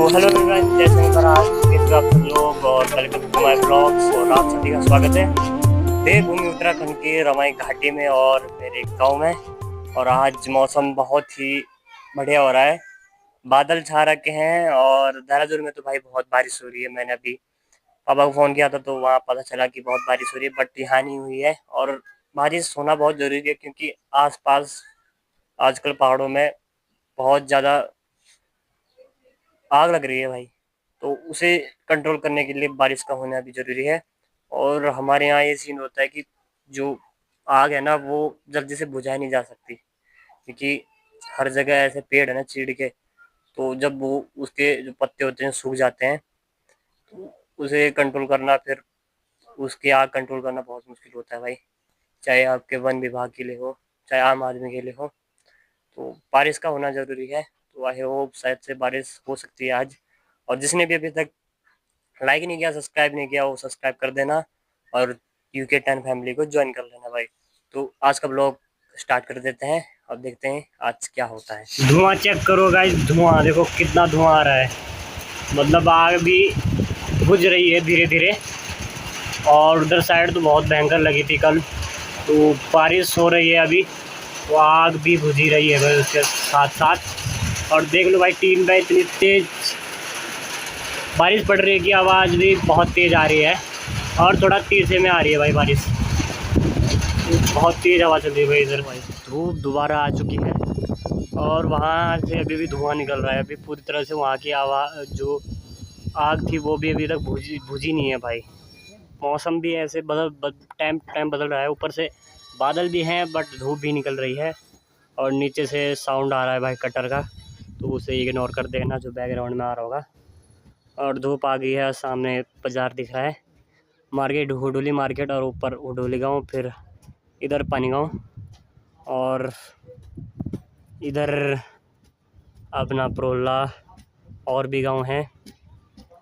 Hello everyone, जैसे आप सब लोग और वेलकम टू माय ब्लॉग्स। और आप सभी का स्वागत है देवभूमि उत्तराखंड के रमाई घाटी में और मेरे गांव में। और आज मौसम बहुत ही बढ़िया हो रहा है, बादल छा रखे हैं और देहरादून में तो भाई बहुत बारिश हो रही है। मैंने अभी पापा को फ़ोन किया था तो वहाँ पता चला कि बहुत बारिश हो रही है, बट यहाँ नहीं हुई है। और बारिश होना बहुत ज़रूरी है क्योंकि आसपास आजकल पहाड़ों में बहुत ज़्यादा आग लग रही है भाई, तो उसे कंट्रोल करने के लिए बारिश का होना भी ज़रूरी है। और हमारे यहाँ ये सीन होता है कि जो आग है ना वो जल्दी से बुझाई नहीं जा सकती क्योंकि हर जगह ऐसे पेड़ है ना चीड़ के, तो जब वो उसके जो पत्ते होते हैं सूख जाते हैं तो उसे कंट्रोल करना, फिर उसकी आग कंट्रोल करना बहुत मुश्किल होता है भाई, चाहे आपके वन विभाग के लिए हो चाहे आम आदमी के लिए हो। तो बारिश का होना ज़रूरी है। तो आई होप शायद से बारिश हो सकती है आज। और जिसने भी अभी तक लाइक नहीं किया, सब्सक्राइब नहीं किया, वो सब्सक्राइब कर देना और UK10 फैमिली को ज्वाइन कर लेना भाई। तो आज का ब्लॉग स्टार्ट कर देते हैं और देखते हैं आज क्या होता है। धुआं चेक करो गाइस, धुआं देखो कितना धुआं आ रहा है, मतलब आग भी बुझ रही है धीरे धीरे। और उधर साइड तो बहुत भयंकर लगी थी कल, तो बारिश हो रही है अभी तो आग भी बुझी रही है भाई उसके साथ साथ। और देख लो भाई टीन पे इतनी तेज़ बारिश पड़ रही है कि आवाज़ भी बहुत तेज़ आ रही है और थोड़ा तीसरे में आ रही है भाई बारिश, बहुत तेज़ हवा चल रही है भाई इधर। भाई धूप दोबारा आ चुकी है और वहाँ से अभी भी धुआं निकल रहा है। अभी पूरी तरह से वहाँ की आवाज़ जो आग थी वो भी अभी तक बुझी नहीं है भाई। मौसम भी ऐसे टाइम बदल रहा है, ऊपर से बादल भी हैं बट धूप भी निकल रही है। और नीचे से साउंड आ रहा है भाई कटर का, तो उसे इग्नोर कर देना जो बैकग्राउंड में आ रहा होगा। और धूप आ गई है, सामने बाज़ार दिख रहा है, मार्केट हुडोली मार्केट, और ऊपर हुडोली गांव, फिर इधर पानी गांव, और इधर अपना प्रोला और भी गांव हैं।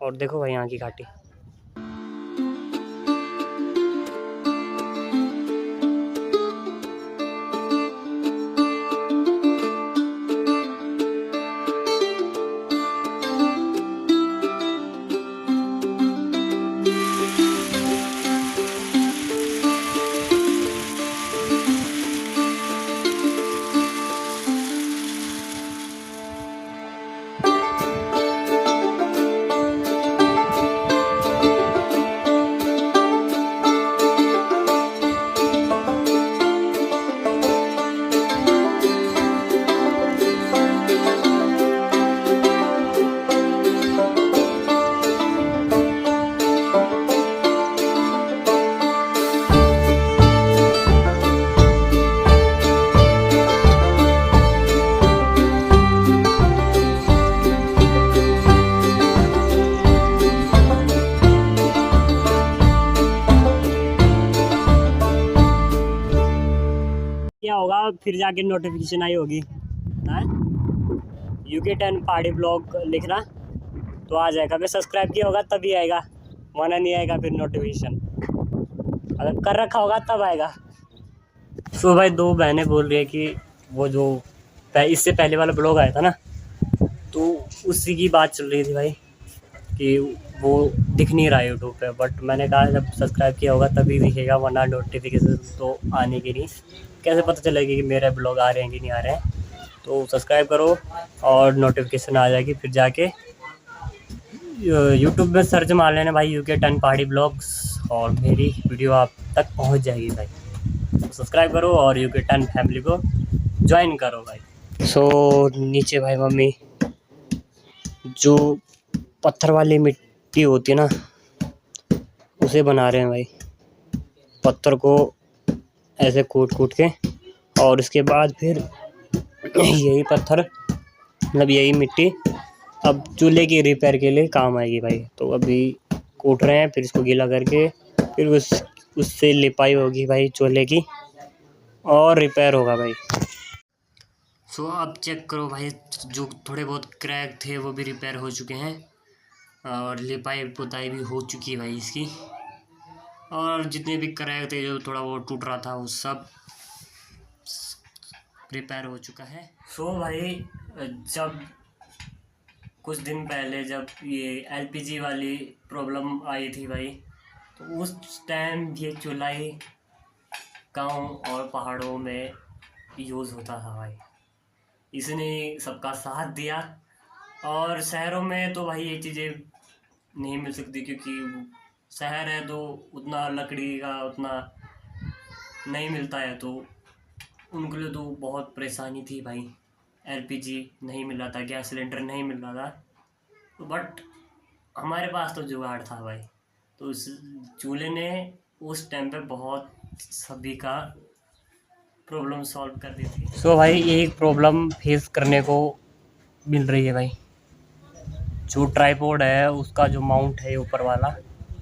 और देखो भाई यहाँ की घाटी। क्या होगा फिर जाके नोटिफिकेशन आई होगी, UK10 पहाड़ी ब्लॉग लिखना तो आ जाएगा। अगर सब्सक्राइब किया होगा तभी आएगा, वरना नहीं आएगा फिर नोटिफिकेशन। अगर कर रखा होगा तब आएगा। सो भाई दो बहनें बोल रही है कि वो जो इससे पहले वाला ब्लॉग आया था ना, तो उसी की बात चल रही थी भाई कि वो दिख नहीं रहा है यूट्यूब पे। बट मैंने कहा जब सब्सक्राइब किया होगा तभी दिखेगा, वरना नोटिफिकेशन तो आने की नहीं। कैसे पता चलेगी कि मेरे ब्लॉग आ रहे हैं कि नहीं आ रहे हैं। तो सब्सक्राइब करो और नोटिफिकेशन आ जाएगी, फिर जाके यूट्यूब में सर्च मार लेना भाई UK10 पहाड़ी ब्लॉग्स, और मेरी वीडियो आप तक पहुंच जाएगी भाई। तो सब्सक्राइब करो और UK10 फैमिली को ज्वाइन करो भाई। सो नीचे भाई मम्मी जो पत्थर वाली मिट्टी होती है ना, उसे बना रहे हैं भाई। पत्थर को ऐसे कूट कूट के, और उसके बाद फिर यही पत्थर मतलब यही मिट्टी अब चूल्हे की रिपेयर के लिए काम आएगी भाई। तो अभी कूट रहे हैं, फिर इसको गीला करके फिर उससे लिपाई होगी भाई चूल्हे की, और रिपेयर होगा भाई। सो अब चेक करो भाई, जो थोड़े बहुत क्रैक थे वो भी रिपेयर हो चुके हैं, और लिपाई पुताई भी हो चुकी है भाई इसकी। और जितने भी क्रैक थे, जो थोड़ा बहुत टूट रहा था, वो सब रिपेयर हो चुका है। सो भाई जब कुछ दिन पहले जब ये LPG वाली प्रॉब्लम आई थी भाई, तो उस टाइम ये चूल्हा ही गाँव और पहाड़ों में यूज़ होता था भाई। इसने सबका साथ दिया। और शहरों में तो भाई ये चीज़ें नहीं मिल सकती, क्योंकि शहर है तो उतना लकड़ी का उतना नहीं मिलता है, तो उनके लिए तो बहुत परेशानी थी भाई। LPG नहीं मिल रहा था, गैस सिलेंडर नहीं मिल रहा था। तो बट हमारे पास तो जुगाड़ था भाई, तो उस चूल्हे ने उस टाइम पे बहुत सभी का प्रॉब्लम सॉल्व कर दी थी। सो भाई एक प्रॉब्लम फेस करने को मिल रही है भाई। जो ट्राईपोड है उसका जो माउंट है ऊपर वाला,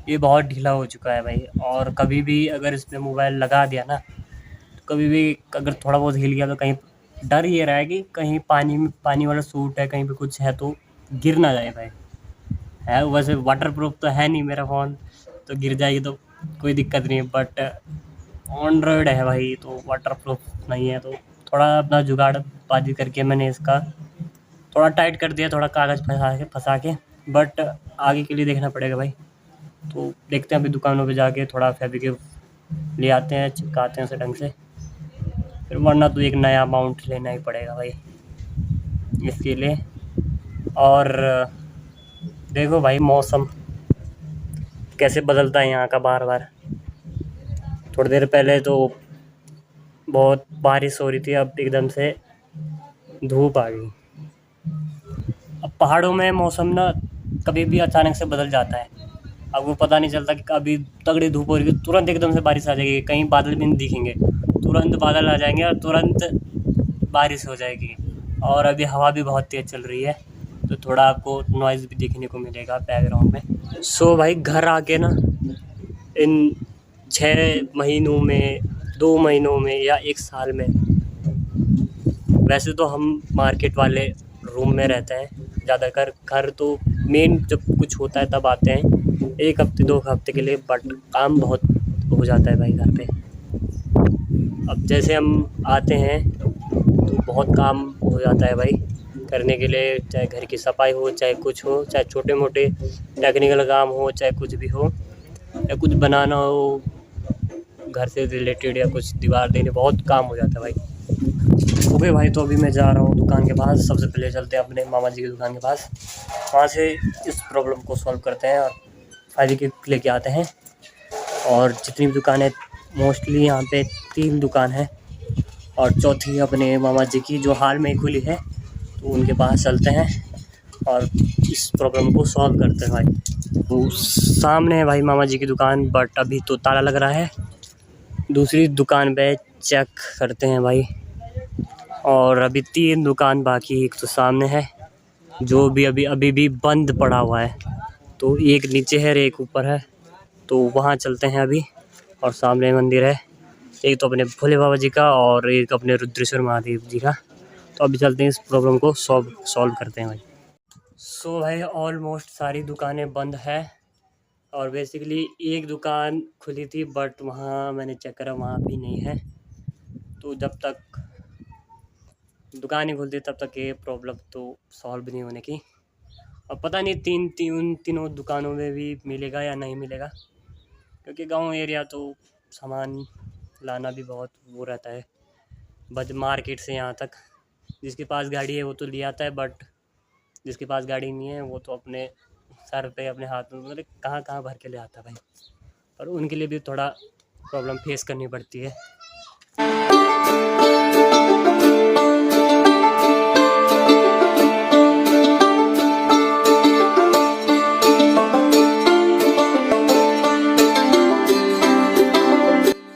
ये बहुत ढीला हो चुका है भाई। और कभी भी अगर इसमें मोबाइल लगा दिया ना, तो कभी भी अगर थोड़ा बहुत हिल गया तो कहीं डर ये रहा है कि कहीं पानी में, पानी वाला सूट है, कहीं पे कुछ है तो गिर ना जाए भाई। है वैसे वाटर प्रूफ तो है नहीं मेरा फ़ोन, तो गिर जाएगी तो कोई दिक्कत नहीं है। बट एंड्रॉयड है भाई, तो वाटर प्रूफ नहीं है, तो थोड़ा अपना जुगाड़ बाजी करके मैंने इसका थोड़ा टाइट कर दिया, थोड़ा कागज़ फंसा के। बट आगे के लिए देखना पड़ेगा भाई। तो देखते हैं अभी दुकानों पे जाके थोड़ा फैब्रिक ले आते हैं, चिपकाते हैं उसे ढंग से, फिर वरना तो एक नया माउंट लेना ही पड़ेगा भाई इसके लिए। और देखो भाई मौसम कैसे बदलता है यहाँ का बार बार। थोड़ी देर पहले तो बहुत बारिश हो रही थी, अब एकदम से धूप आ गई। अब पहाड़ों में मौसम ना कभी भी अचानक से बदल जाता है। अब वो पता नहीं चलता कि अभी तगड़ी धूप हो रही है, तुरंत एकदम से बारिश आ जाएगी, कहीं बादल भी नहीं दिखेंगे, तुरंत बादल आ जाएंगे और तुरंत बारिश हो जाएगी। और अभी हवा भी बहुत तेज़ चल रही है, तो थोड़ा आपको नॉइज़ भी देखने को मिलेगा बैकग्राउंड में। सो भाई घर आके ना इन 6 महीनों में, 2 महीनों में या 1 साल में, वैसे तो हम मार्केट वाले रूम में रहते हैं ज़्यादातर। घर तो मेन जब कुछ होता है तब आते हैं, 1 हफ्ते 2 हफ्ते के लिए। बट काम बहुत हो जाता है भाई घर पे। अब जैसे हम आते हैं तो बहुत काम हो जाता है भाई करने के लिए, चाहे घर की सफाई हो, चाहे कुछ हो, चाहे छोटे मोटे टेक्निकल काम हो, चाहे कुछ भी हो, या कुछ बनाना हो घर से रिलेटेड, या कुछ दीवार देने, बहुत काम हो जाता है भाई। ओके भाई, तो अभी मैं जा रहा हूँ दुकान के पास। सबसे पहले चलते हैं अपने मामा जी की दुकान के पास, वहाँ से इस प्रॉब्लम को सॉल्व करते हैं और फायदे के लेके आते हैं। और जितनी भी दुकानें, मोस्टली यहाँ पे 3 दुकान है, और चौथी अपने मामा जी की जो हाल में ही खुली है, तो उनके पास चलते हैं और इस प्रॉब्लम को सॉल्व करते हैं भाई। तो सामने है भाई मामा जी की दुकान, बट अभी तो ताला लग रहा है। दूसरी दुकान पे चेक करते हैं भाई। और अभी 3 दुकान बाकी, एक तो सामने है जो भी अभी भी बंद पड़ा हुआ है, तो एक नीचे है और एक ऊपर है, तो वहाँ चलते हैं अभी। और सामने मंदिर है, एक तो अपने भोले बाबा जी का और एक अपने रुद्रेश्वर महादेव जी का। तो अभी चलते हैं, इस प्रॉब्लम को सॉल्व करते हैं भाई। सो भाई ऑलमोस्ट सारी दुकानें बंद है, और बेसिकली एक दुकान खुली थी, बट वहाँ मैंने चेक करा, वहाँ भी नहीं है। तो जब तक दुकान नहीं खुलती तब तक ये प्रॉब्लम तो सॉल्व नहीं होने की। अब पता नहीं तीनों दुकानों में भी मिलेगा या नहीं मिलेगा, क्योंकि गांव एरिया तो सामान लाना भी बहुत वो रहता है, बस मार्केट से यहाँ तक। जिसके पास गाड़ी है वो तो ले आता है, बट जिसके पास गाड़ी नहीं है वो तो अपने सर पे अपने हाथ में मतलब कहाँ कहाँ भर के ले आता है भाई। और उनके लिए भी थोड़ा प्रॉब्लम फेस करनी पड़ती है।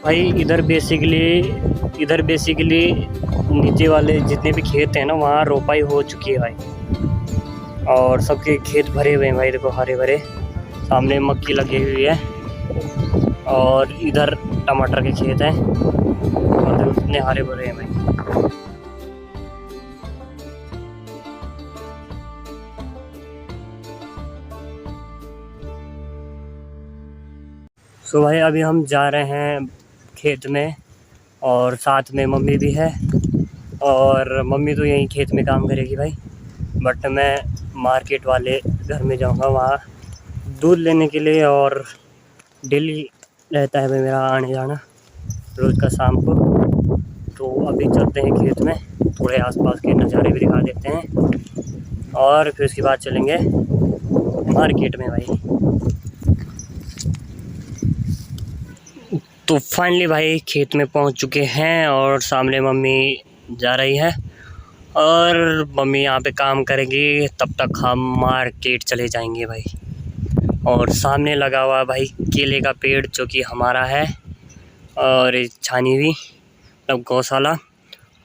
भाई इधर बेसिकली नीचे वाले जितने भी खेत हैं ना, वहाँ रोपाई हो चुकी है भाई। और सबके खेत भरे हुए हैं भाई, देखो हरे भरे। सामने मक्की लगी हुई है और इधर टमाटर के खेत हैं और देखो कितने हरे भरे हैं भाई। सो भाई अभी हम जा रहे हैं खेत में, और साथ में मम्मी भी है। और मम्मी तो यहीं खेत में काम करेगी भाई, बट मैं मार्केट वाले घर में जाऊंगा वहाँ दूध लेने के लिए। और डेली रहता है भाई मेरा आने जाना रोज़ का शाम को। तो अभी चलते हैं खेत में, थोड़े आसपास के नज़ारे भी दिखा देते हैं और फिर उसके बाद चलेंगे मार्केट में भाई। तो फाइनली भाई खेत में पहुंच चुके हैं और सामने मम्मी जा रही है और मम्मी यहाँ पे काम करेंगी, तब तक हम मार्केट चले जाएंगे भाई। और सामने लगा हुआ भाई केले का पेड़ जो कि हमारा है, और छानी हुई मतलब गौशाला,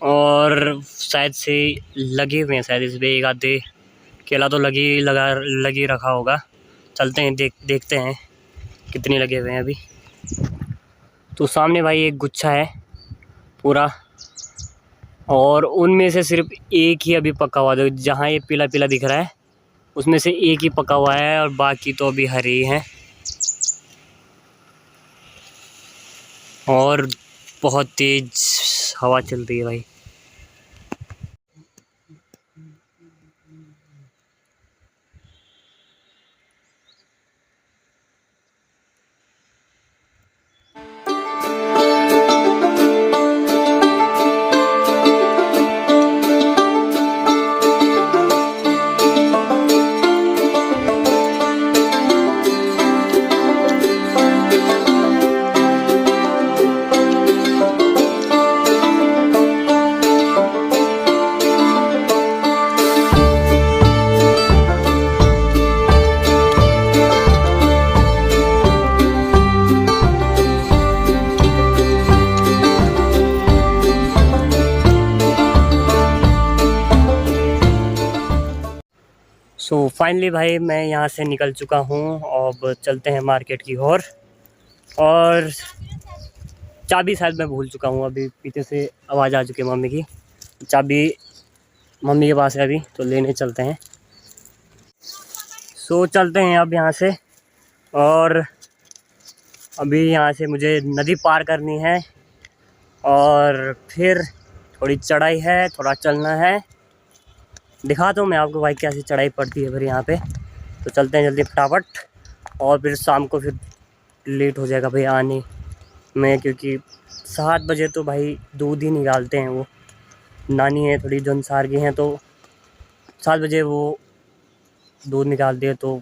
और शायद से लगे हुए हैं शायद इस पर एक आधे केला तो लगी रखा होगा। चलते हैं देखते हैं कितने लगे हुए हैं अभी। तो सामने भाई एक गुच्छा है पूरा, और उनमें से सिर्फ एक ही अभी पका हुआ है। जहाँ ये पीला पीला दिख रहा है उसमें से एक ही पका हुआ है और बाकी तो अभी हरे ही हैं। और बहुत तेज़ हवा चल रही है भाई। सो फाइनली भाई मैं यहाँ से निकल चुका हूँ। अब चलते हैं मार्केट की ओर। और चाबी शायद मैं भूल चुका हूँ, अभी पीछे से आवाज़ आ चुकी है मम्मी की। चाबी मम्मी के पास है अभी, तो लेने चलते हैं। सो चलते हैं अब यहाँ से। और अभी यहाँ से मुझे नदी पार करनी है और फिर थोड़ी चढ़ाई है, थोड़ा चलना है। दिखाता हूँ मैं आपको भाई कैसी चढ़ाई पड़ती है फिर यहाँ पे। तो चलते हैं जल्दी फटाफट, और फिर शाम को फिर लेट हो जाएगा भाई आने में, क्योंकि 7 बजे तो भाई दूध ही निकालते हैं वो। नानी है थोड़ी जौनसार की हैं, तो 7 बजे वो दूध निकालती है। तो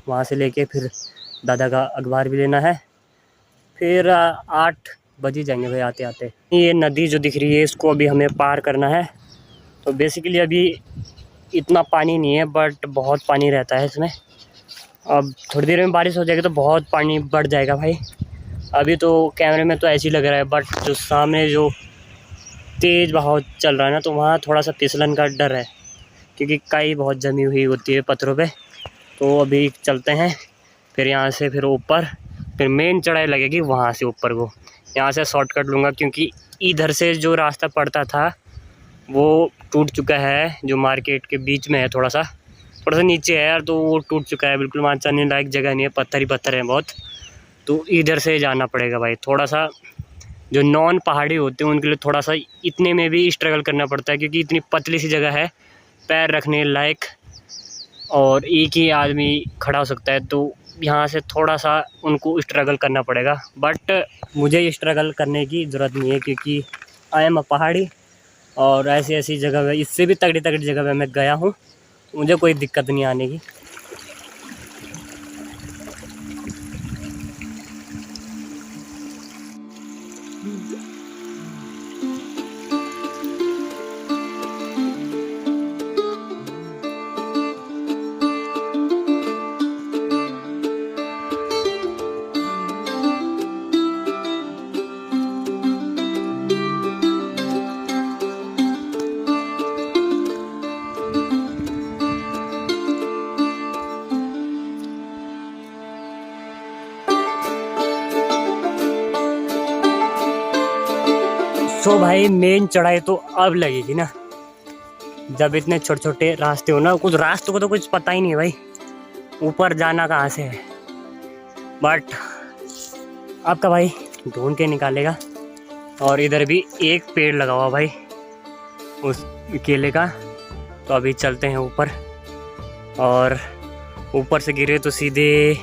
वहाँ से लेके फिर दादा का अखबार भी लेना है, फिर 8 बज ही जाएंगे भाई आते आते। ये नदी जो दिख रही है इसको अभी हमें पार करना है। तो बेसिकली अभी इतना पानी नहीं है, बट बहुत पानी रहता है इसमें। अब थोड़ी देर में बारिश हो जाएगी तो बहुत पानी बढ़ जाएगा भाई। अभी तो कैमरे में तो ऐसे ही लग रहा है, बट जो सामने जो तेज़ बहाव चल रहा है ना, तो वहाँ थोड़ा सा फिसलन का डर है, क्योंकि काई बहुत जमी हुई होती है पत्थरों पे। तो अभी चलते हैं फिर यहाँ से, फिर ऊपर, फिर मेन चढ़ाई लगेगी वहाँ से ऊपर को। यहाँ से शॉर्टकट लूँगा, क्योंकि इधर से जो रास्ता पड़ता था वो टूट चुका है, जो मार्केट के बीच में है, थोड़ा सा नीचे है यार, तो वो टूट चुका है बिल्कुल। वहाँ चलने लायक जगह नहीं है, पत्थर ही पत्थर है बहुत। तो इधर से जाना पड़ेगा भाई, थोड़ा सा जो नॉन पहाड़ी होते हैं उनके लिए थोड़ा सा इतने में भी स्ट्रगल करना पड़ता है, क्योंकि इतनी पतली सी जगह है पैर रखने लायक, और एक ही आदमी खड़ा हो सकता है। तो यहाँ से थोड़ा सा उनको स्ट्रगल करना पड़ेगा, बट मुझे स्ट्रगल करने की ज़रूरत नहीं है, क्योंकि आई एम अ पहाड़ी, और ऐसी ऐसी जगह में, इससे भी तगड़ी तगड़ी जगह में मैं गया हूँ, मुझे कोई दिक्कत नहीं आने की। तो भाई मेन चढ़ाई तो अब लगेगी ना, जब इतने छोटे छोटे रास्ते हो ना। कुछ रास्तों को तो कुछ पता ही नहीं है भाई, ऊपर जाना कहाँ से है। बट आपका भाई ढूंढ के निकालेगा। और इधर भी एक पेड़ लगा हुआ भाई उस केले का। तो अभी चलते हैं ऊपर, और ऊपर से गिरे तो सीधे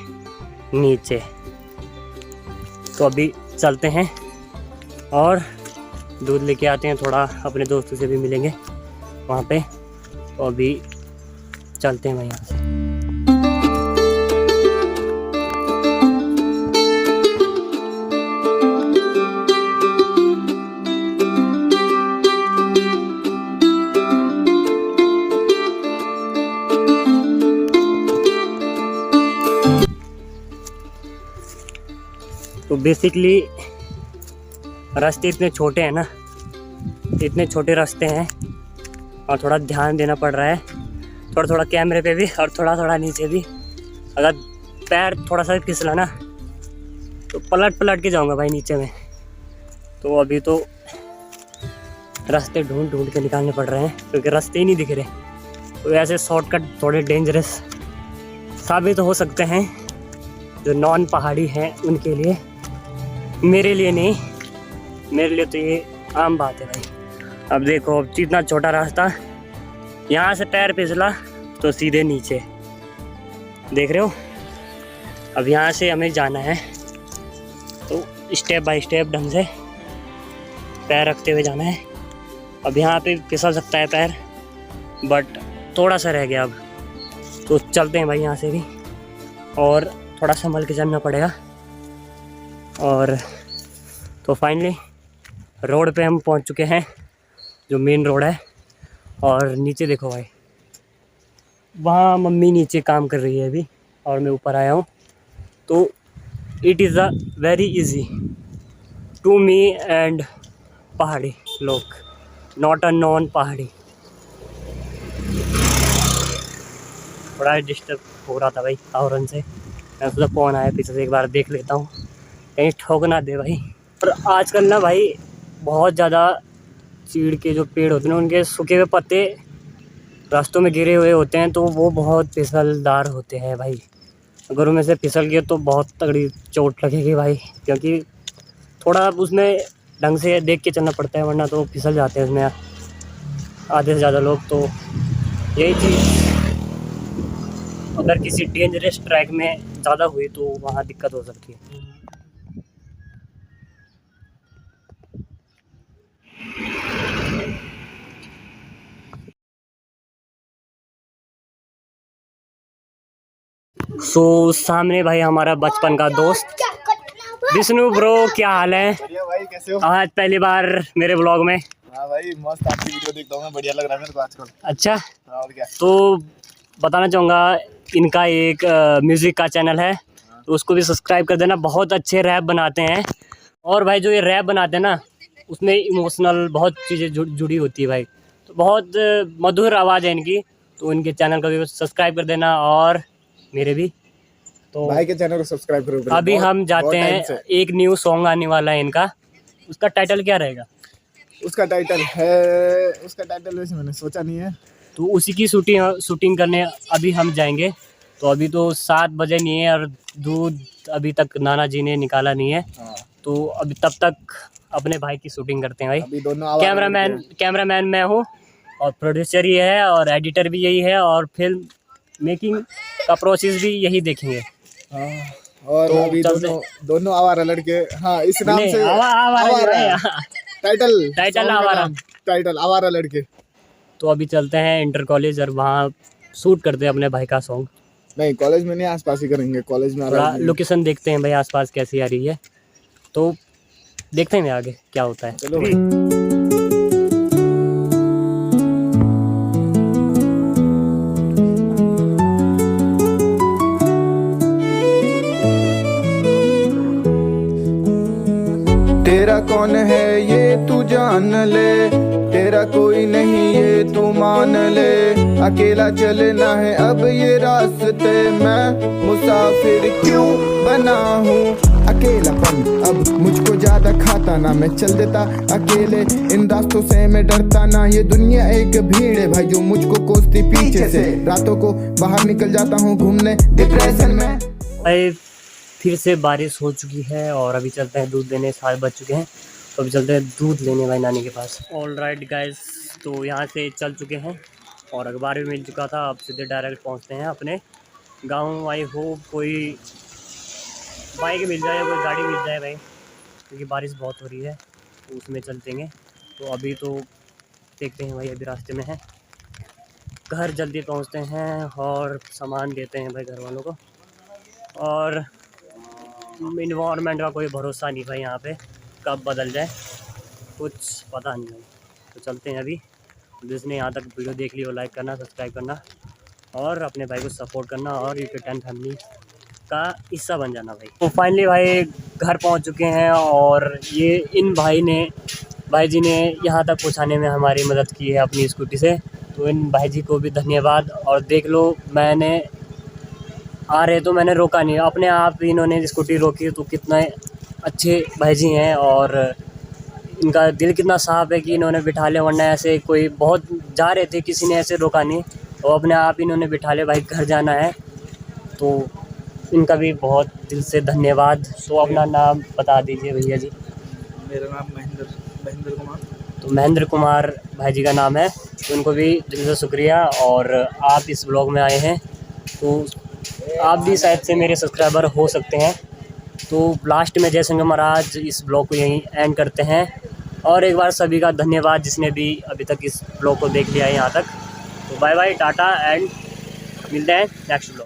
नीचे। तो अभी चलते हैं और दूध लेके आते हैं, थोड़ा अपने दोस्तों से भी मिलेंगे वहाँ पे। तो अभी चलते हैं भाई यहाँ से। तो बेसिकली रास्ते इतने छोटे हैं ना, इतने छोटे रास्ते हैं, और थोड़ा ध्यान देना पड़ रहा है, थोड़ा थोड़ा कैमरे पे भी और थोड़ा थोड़ा नीचे भी। अगर पैर थोड़ा सा फिसला ना तो पलट पलट के जाऊंगा भाई नीचे में। तो अभी तो रास्ते ढूंढ ढूंढ के निकालने पड़ रहे हैं, क्योंकि रास्ते ही नहीं दिख रहे। तो ऐसे शॉर्टकट थोड़े डेंजरस साबित हो सकते हैं जो नॉन पहाड़ी हैं उनके लिए, मेरे लिए नहीं। मेरे लिए तो ये आम बात है भाई। अब देखो, अब इतना छोटा रास्ता, यहाँ से पैर फिसला तो सीधे नीचे, देख रहे हो। अब यहाँ से हमें जाना है, तो स्टेप बाय स्टेप ढंग से पैर रखते हुए जाना है। अब यहाँ पे फिसल सकता है पैर, बट थोड़ा सा रह गया अब। तो चलते हैं भाई यहाँ से भी, और थोड़ा संभल के चलना पड़ेगा। और तो फाइनली रोड पे हम पहुंच चुके हैं, जो मेन रोड है। और नीचे देखो भाई, वहाँ मम्मी नीचे काम कर रही है अभी, और मैं ऊपर आया हूँ। तो it is a very easy to me and पहाड़ी लोग, नॉट अ नॉन पहाड़ी। बड़ा डिस्टर्ब हो रहा था भाई हॉर्न से, मैं सोचा कौन आया पीछे से, एक बार देख लेता हूँ कहीं ठोक ना दे भाई। और आजकल ना भाई बहुत ज़्यादा चीड़ के जो पेड़ होते हैं उनके सूखे हुए पत्ते रास्तों में गिरे हुए होते हैं, तो वो बहुत फिसलदार होते हैं भाई। अगर उनमें से फिसल गए तो बहुत तगड़ी चोट लगेगी भाई, क्योंकि थोड़ा उसमें ढंग से देख के चलना पड़ता है, वरना तो फिसल जाते हैं उसमें आधे से ज़्यादा लोग। तो यही चीज़ अगर किसी डेंजरस ट्रैक में ज़्यादा हुई तो वहाँ दिक्कत हो सकती है। सामने भाई हमारा बचपन का दोस्त विष्णु ब्रो, क्या हाल है? बढ़िया भाई, कैसे हो? आज पहली बार मेरे ब्लॉग में। हाँ भाई, मस्त आपकी वीडियो देखता हूँ मैं, बढ़िया लग रहा है मेरे को आजकल। अच्छा, हाँ, और क्या। तो बताना चाहूँगा, इनका एक म्यूज़िक का चैनल है, तो उसको भी सब्सक्राइब कर देना। बहुत अच्छे रैप बनाते हैं, और भाई जो ये रैप बनाते हैं ना, उसमें इमोशनल बहुत चीज़ें जुड़ी होती है भाई। तो बहुत मधुर आवाज़ है इनकी, तो इनके चैनल को भी सब्सक्राइब कर देना, और मेरे भी। तो भाई के चैनल को सब्सक्राइब करो। अभी हम जाते हैं, एक न्यू सॉन्ग आने वाला है इनका, उसका टाइटल क्या रहेगा? उसका टाइटल वैसे मैंने सोचा नहीं है। तो उसी की शूटिंग करने अभी हम जाएंगे। तो अभी तो 7 बजे नहीं है, और दूध अभी तक नाना जी ने निकाला नहीं है। हाँ। तो अभी तब तक अपने भाई की शूटिंग करते हैं भाई। अभी दोनों आवारा कैमरामैन मैं हूँ और प्रोड्यूसर ये है और एडिटर भी यही है और फिल्म मेकिंग का प्रोसेस भी यही देखेंगे। हाँ, और तो अभी दोनों आवारा लड़के। हाँ, इस नाम नहीं, से आवारा टाइटल आवारा लड़के। तो अभी चलते हैं इंटर कॉलेज और वहाँ शूट करते हैं अपने भाई का सॉन्ग। नहीं, कॉलेज में नहीं, आसपास ही करेंगे। कॉलेज में थोड़ा लोकेशन देखते हैं भाई आसपास कैसी आ रही है, तो देखते हैं आगे क्या होता है। चलो। तेरा कौन है ये तू जान ले, तेरा कोई नहीं ये तू मान ले। अकेला चलना है अब ये रास्ते, मैं मुसाफिर क्यों बना हूँ। अकेलापन अब मुझको ज्यादा खाता ना, मैं चल देता अकेले इन रास्तों से, मैं डरता ना। ये दुनिया एक भीड़ है भाई जो मुझको कोसती पीछे से। रातों को बाहर निकल जाता हूँ घूमने डिप्रेशन में। फिर से बारिश हो चुकी है और अभी चलते हैं दूध देने, 7 बज चुके हैं, तो अभी चलते हैं दूध लेने भाई नानी के पास। ऑल राइट गाइस, तो यहाँ से चल चुके हैं और अखबार भी मिल चुका था। अब सीधे डायरेक्ट पहुँचते हैं अपने गांव। आई होप कोई बाइक मिल जाए या कोई गाड़ी मिल जाए भाई, क्योंकि बारिश बहुत हो रही है, तो उसमें चलतेंगे। तो अभी तो देखते हैं भाई, अभी रास्ते में है, घर जल्दी पहुँचते हैं और सामान देते हैं भाई घर वालों को। और इन्वायरमेंट का कोई भरोसा नहीं भाई, यहाँ पे कब बदल जाए कुछ पता नहीं है। तो चलते हैं अभी। जिसने यहाँ तक वीडियो देख ली हो लाइक करना, सब्सक्राइब करना और अपने भाई को सपोर्ट करना और यूके10 फैमिली का हिस्सा बन जाना भाई। तो फाइनली भाई घर पहुँच चुके हैं और ये इन भाई जी ने यहाँ तक पहुँचाने में हमारी मदद की है अपनी स्कूटी से। तो इन भाई जी को भी धन्यवाद। और देख लो, मैंने आ रहे तो मैंने रोका नहीं, अपने आप इन्होंने स्कूटी रोकी। तो कितना अच्छे भाई जी हैं और इनका दिल कितना साफ़ है कि इन्होंने बिठा लिया, वरना ऐसे कोई बहुत जा रहे थे, किसी ने ऐसे रोका नहीं, और अपने आप इन्होंने बिठा लिया भाई घर जाना है। तो इनका भी बहुत दिल से धन्यवाद। तो अपना नाम बता दीजिए भैया जी। मेरा नाम महेंद्र कुमार। तो महेंद्र कुमार भाई जी का नाम है। तो उनको भी दिल से शुक्रिया। और आप इस ब्लॉग में आए हैं तो आप भी शायद से मेरे सब्सक्राइबर हो सकते हैं। तो लास्ट में जय संग महाराज इस ब्लॉग को यहीं एंड करते हैं। और एक बार सभी का धन्यवाद जिसने भी अभी तक इस ब्लॉग को देख लिया है यहाँ तक। तो बाय बाय, टाटा एंड मिलते हैं नेक्स्ट ब्लॉग।